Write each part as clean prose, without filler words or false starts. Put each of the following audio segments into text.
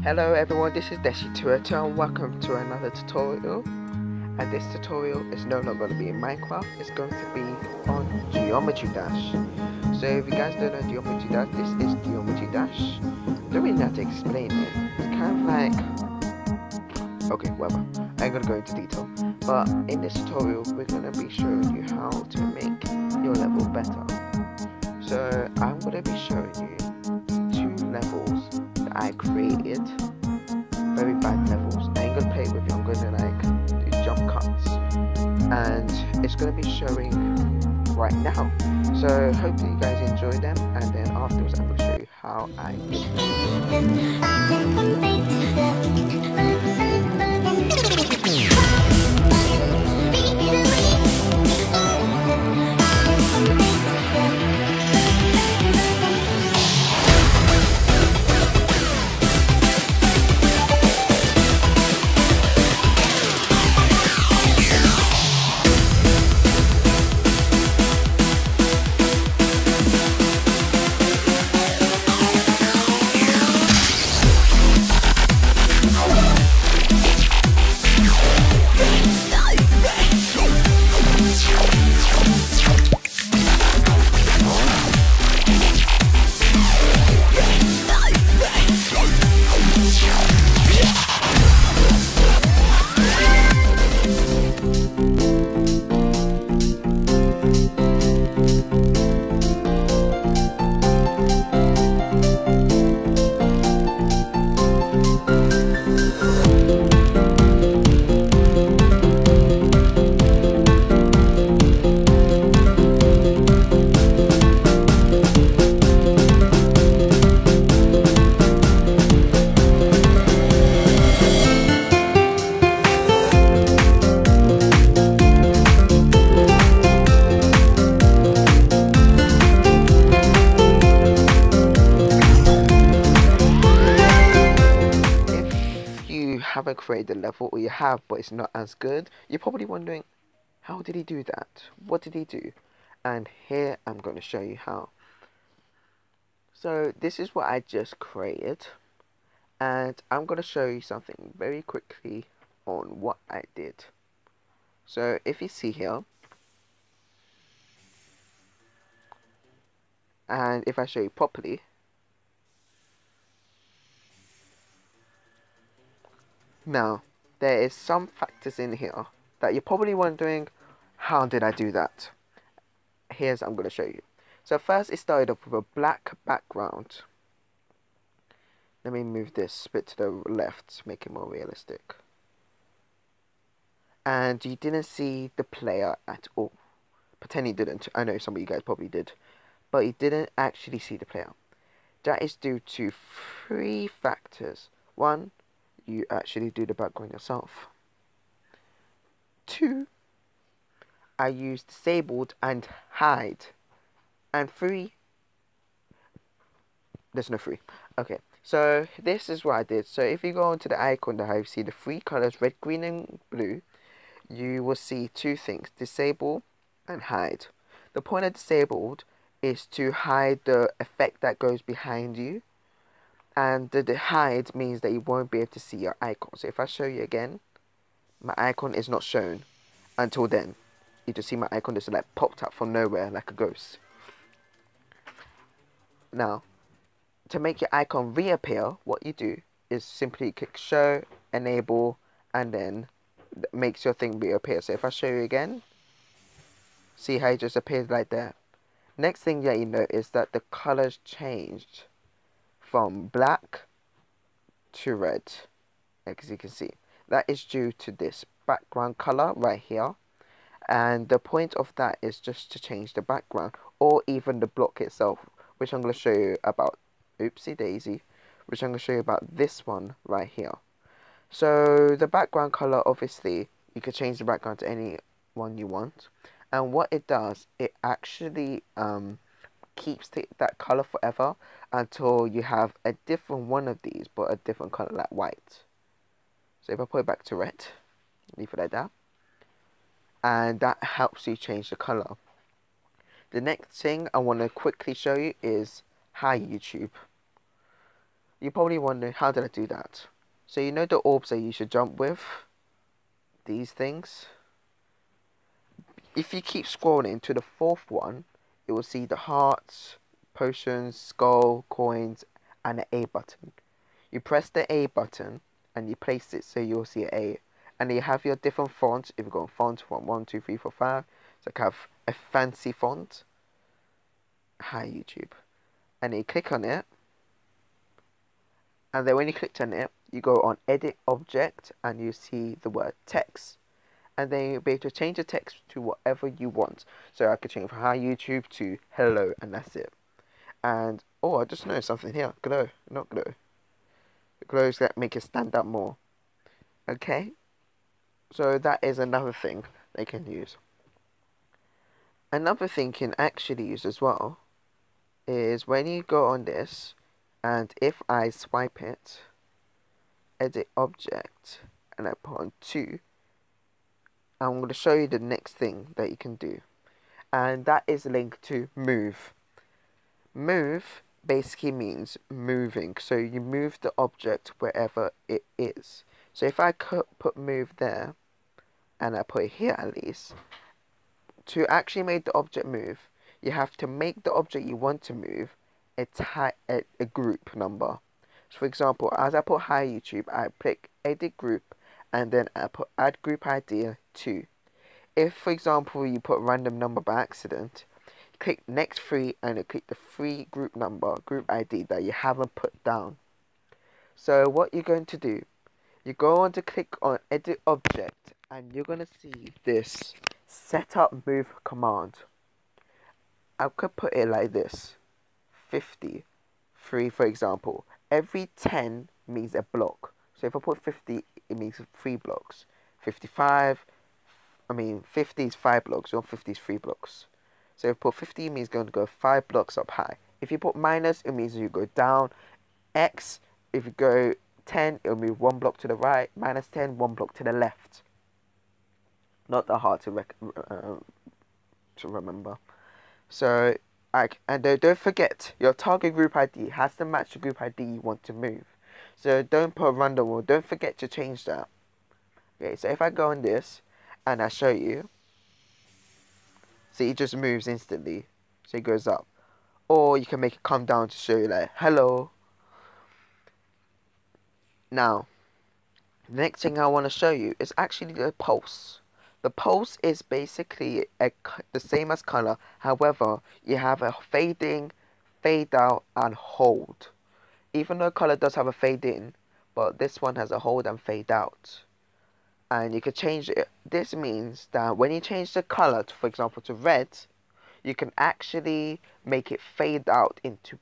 Hello everyone, this is Deshi2 and welcome to another tutorial. And this tutorial is no longer going to be in Minecraft, it's going to be on Geometry Dash. So if you guys don't know Geometry Dash, this is Geometry Dash. I don't really know how to explain it. It's kind of like... okay, whatever. I ain't going to go into detail. But in this tutorial, we're going to be showing you how to make your level better. So I'm going to be showing you 2 levels that I created. Very bad levels. I ain't gonna play with you, I'm gonna like do jump cuts. And it's gonna be showing right now. So hopefully you guys enjoy them, and then afterwards I'm gonna show you how I did them. Haven't created the level, or you have but it's not as good, you're probably wondering, how did he do that? What did he do? And here I'm going to show you how. So this is what I just created, and I'm going to show you something very quickly on what I did. So if you see here, and if I show you properly, now, there is some factors in here that you're probably wondering, how did I do that? Here's I'm going to show you. So first it started off with a black background. Let me move this bit to the left to make it more realistic. And you didn't see the player at all. Pretend you didn't. I know some of you guys probably did. But you didn't actually see the player. That is due to 3 factors. 1, you actually do the background yourself. 2, I use disabled and hide. And 3, there's no 3. Okay, so this is what I did. So if you go onto the icon that you see the 3 colors, red, green and blue, you will see 2 things, disable and hide. The point of disabled is to hide the effect that goes behind you. And the hide means that you won't be able to see your icon. So if I show you again, my icon is not shown until then. You just see my icon just like popped up from nowhere like a ghost. Now, to make your icon reappear, what you do is simply click show, enable, and then makes your thing reappear. So if I show you again, see how it just appeared like that. Next thing that you know is that the colors changed from black to red, as you can see. That is due to this background color right here, and the point of that is just to change the background or even the block itself, which I'm going to show you about. Oopsie daisy, which I'm going to show you about this one right here. So the background color, obviously you can change the background to any one you want, and what it does, it actually keeps that color forever until you have a different one of these, but a different color like white. So if I put it back to red, leave it like that, and that helps you change the color. The next thing I want to quickly show you is Hi YouTube. You probably wonder, how did I do that? So you know the orbs that you should jump with? These things? If you keep scrolling to the fourth one, you will see the hearts, potions, skull, coins, and an A button. You press the A button and you place it so you'll see an A. And you have your different fonts. If you go on font from 1, 2, 3, 4, 5, so I have a fancy font. Hi YouTube. And you click on it. And then when you click on it, you go on edit object and you see the word text. And then you'll be able to change the text to whatever you want. So I could change from hi YouTube to hello, and that's it. And oh, I just noticed something here. Glow, not glow. The glows that make it stand out more. Okay, so that is another thing they can use. Another thing you can actually use as well is when you go on this, and if I swipe it, edit object, and I put on 2, I'm going to show you the next thing that you can do, and that is linked to move. Move basically means moving, so you move the object wherever it is. So if I could put move there, and I put it here at least, to actually make the object move, you have to make the object you want to move a group number. So for example, as I put hi YouTube, I click edit group, and then I put add group ID 2. If for example you put random number by accident, click next 3 and you click the 3 group number, group ID that you haven't put down. So what you're going to do, you go on to click on edit object, and you're going to see this setup move command. I could put it like this: 50, 3 for example. Every 10 means a block. So if I put 50, it means 3 blocks. 55, 50 is 5 blocks, or 50 is 3 blocks. So if you put 50, it means going to go 5 blocks up high. If you put minus, it means you go down. X, if you go 10, it'll move 1 block to the right. Minus 10, 1 block to the left. Not that hard to remember. So, and don't forget, your target group ID has to match the group ID you want to move. So don't put a random one. Don't forget to change that. Okay, so if I go on this and I show you, see, it just moves instantly. So it goes up. Or you can make it come down to show you like, hello. Now, the next thing I want to show you is actually the pulse. The pulse is basically the same as color. However, you have a fade in, fade out, and hold. Even though color does have a fade in, but this one has a hold and fade out. And you can change it. This means that when you change the color, for example, to red, you can actually make it fade into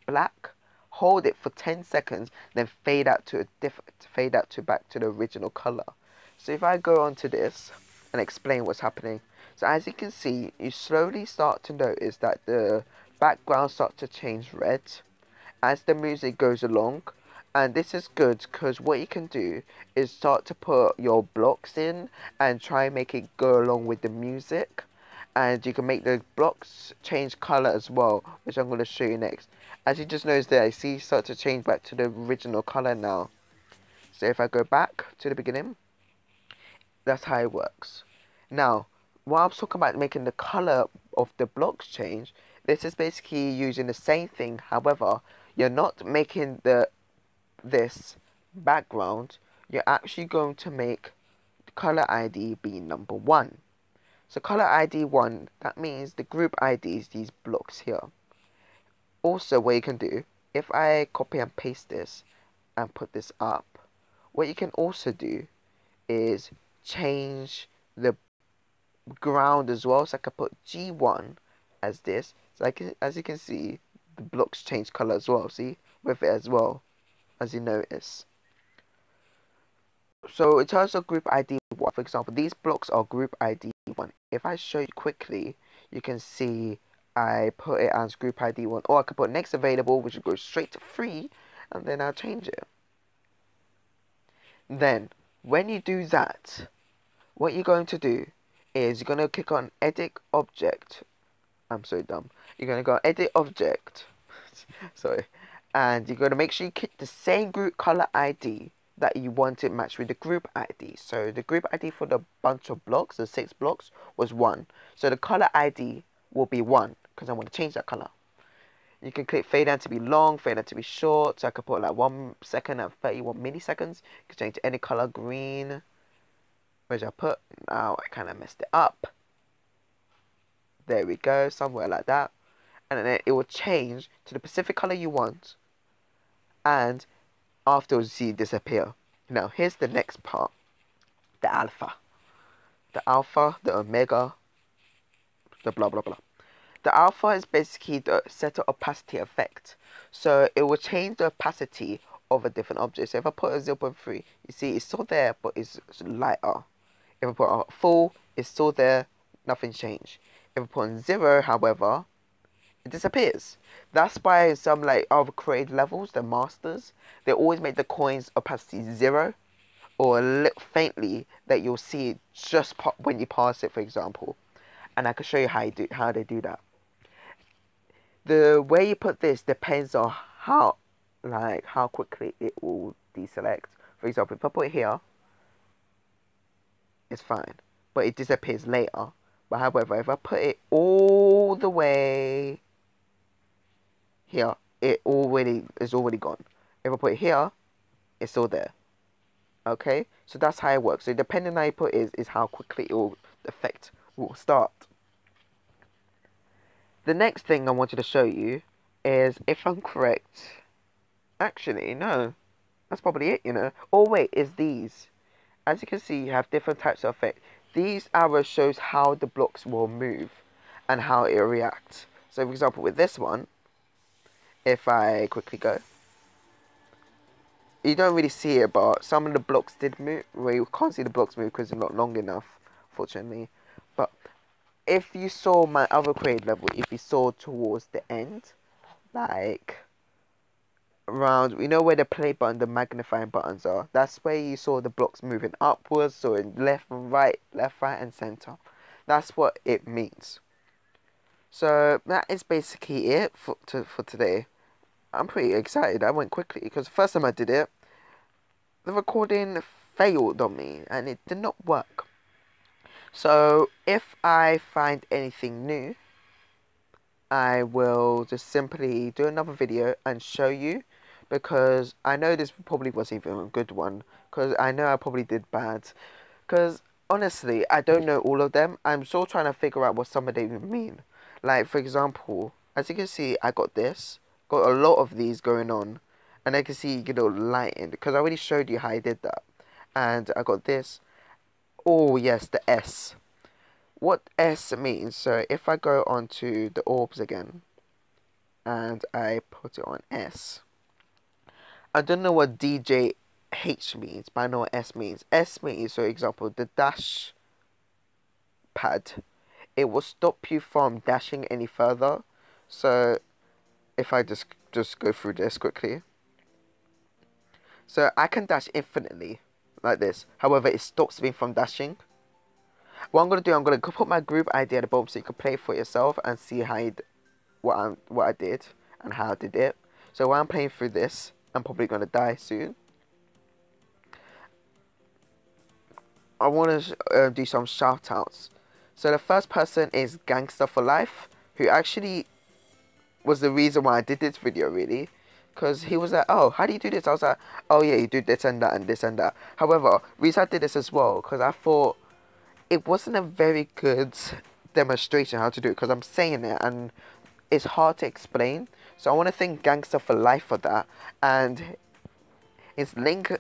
black. Hold it for 10 seconds, then fade out back to the original color. So if I go on to this and explain what's happening, so as you can see, you slowly start to notice that the background starts to change red as the music goes along. And this is good because what you can do is start to put your blocks in and try and make it go along with the music. And you can make the blocks change color as well, which I'm going to show you next. As you just noticed there, I see start to change back to the original color now. So if I go back to the beginning, that's how it works. Now, while I was talking about making the color of the blocks change, this is basically using the same thing. However, you're not making this background. You're actually going to make the color ID be number 1. So color ID 1, that means the group ID is these blocks here. Also, what you can do, if I copy and paste this and put this up, what you can also do is change the ground as well. So I can put G1 as this. So as you can see, the blocks change color as well. See, with it as well, as you notice. So in terms of group ID 1, for example, these blocks are group ID 1. If I show you quickly, you can see I put it as group ID 1. Or I could put next available, which will go straight to 3, and then I'll change it. Then, when you do that, what you're going to do is you're going to click on edit object. I'm so dumb. You're going to go edit object. Sorry. And you're going to make sure you keep the same group color ID that you want it matched with the group ID. So the group ID for the bunch of blocks, the 6 blocks, was 1. So the color ID will be 1 because I want to change that color. You can click fade out to be long, fade out to be short. So I could put like 1 second and 31 milliseconds. You can change to any color, green. Where did I put? Now I kind of messed it up. There we go, somewhere like that. And then it will change to the specific color you want. And afterwards, you see it disappear. Now, here's the next part. The alpha. The alpha, the omega, the blah blah blah. The alpha is basically the setter opacity effect. So it will change the opacity of a different object. So if I put a 0.3, you see it's still there, but it's lighter. If I put a full, it's still there, nothing changed. If I put on 0, however, it disappears. That's why some like other created levels, the masters, they always make the coins opacity 0 or a little faintly that you'll see it just when you pass it, for example. And I can show you how they do that. The way you put this depends on how quickly it will deselect. For example, if I put it here, it's fine, but it disappears later. But however, if I put it all the way here, it is already gone. If I put it here, it's still there. Okay, so that's how it works. So depending on how you put it is how quickly the effect will start. The next thing I wanted to show you is, if I'm correct, actually no, that's probably it, you know. Oh wait, is these. As you can see, you have different types of effect. These arrows shows how the blocks will move and how it reacts. So for example, with this one, if I quickly go, you don't really see it, but some of the blocks did move. Well, you can't see the blocks move because they're not long enough, fortunately. But if you saw my other created level, if you saw towards the end, like around, you know where the play button, the magnifying buttons are, that's where you saw the blocks moving upwards, so in left and right, and center. That's what it means. So that is basically it for today. I'm pretty excited. I went quickly because the first time I did it, the recording failed on me and it did not work. So if I find anything new, I will just simply do another video and show you, because I know this probably wasn't even a good one, because I know I probably did bad, because honestly I don't know all of them. I'm still trying to figure out what some of them even mean. Like for example, as you can see, I got a lot of these going on, and I can see you know lighting because I already showed you how I did that. And I got this. Oh yes, the S. What S means, so if I go onto the orbs again and I put it on S, I don't know what DJH means, but I know what S means. S means, so example, the dash pad, it will stop you from dashing any further. So if I just go through this quickly, so I can dash infinitely like this, however it stops me from dashing. What I'm going to do, I'm going to put my group ID at the bottom so you can play for yourself and see how what I did and how I did it. So while I'm playing through this, I'm probably going to die soon. I want to do some shout outs. So the first person is Gangster for Life, who actually was the reason why I did this video, really. Because he was like, oh, how do you do this? I was like, oh yeah, you do this and that and this and that. However, the reason I did this as well, because I thought it wasn't a very good demonstration how to do it, because I'm saying it and it's hard to explain. So I want to thank Gangster for Life for that, and his link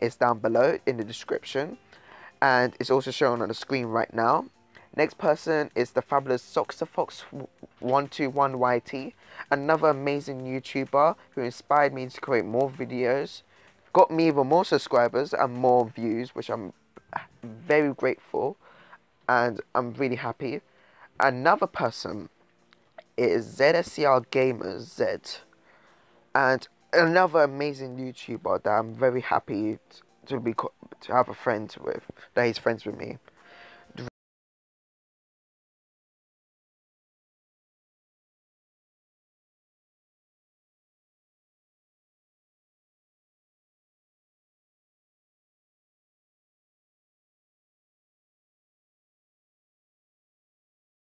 is down below in the description, and it's also shown on the screen right now. Next person is the fabulous Soxafox121YT, another amazing YouTuber who inspired me to create more videos, got me even more subscribers and more views, which I'm very grateful and I'm really happy. Another person is ZSCR Gamers Z, and another amazing YouTuber that I'm very happy to have a friend with, that he's friends with me.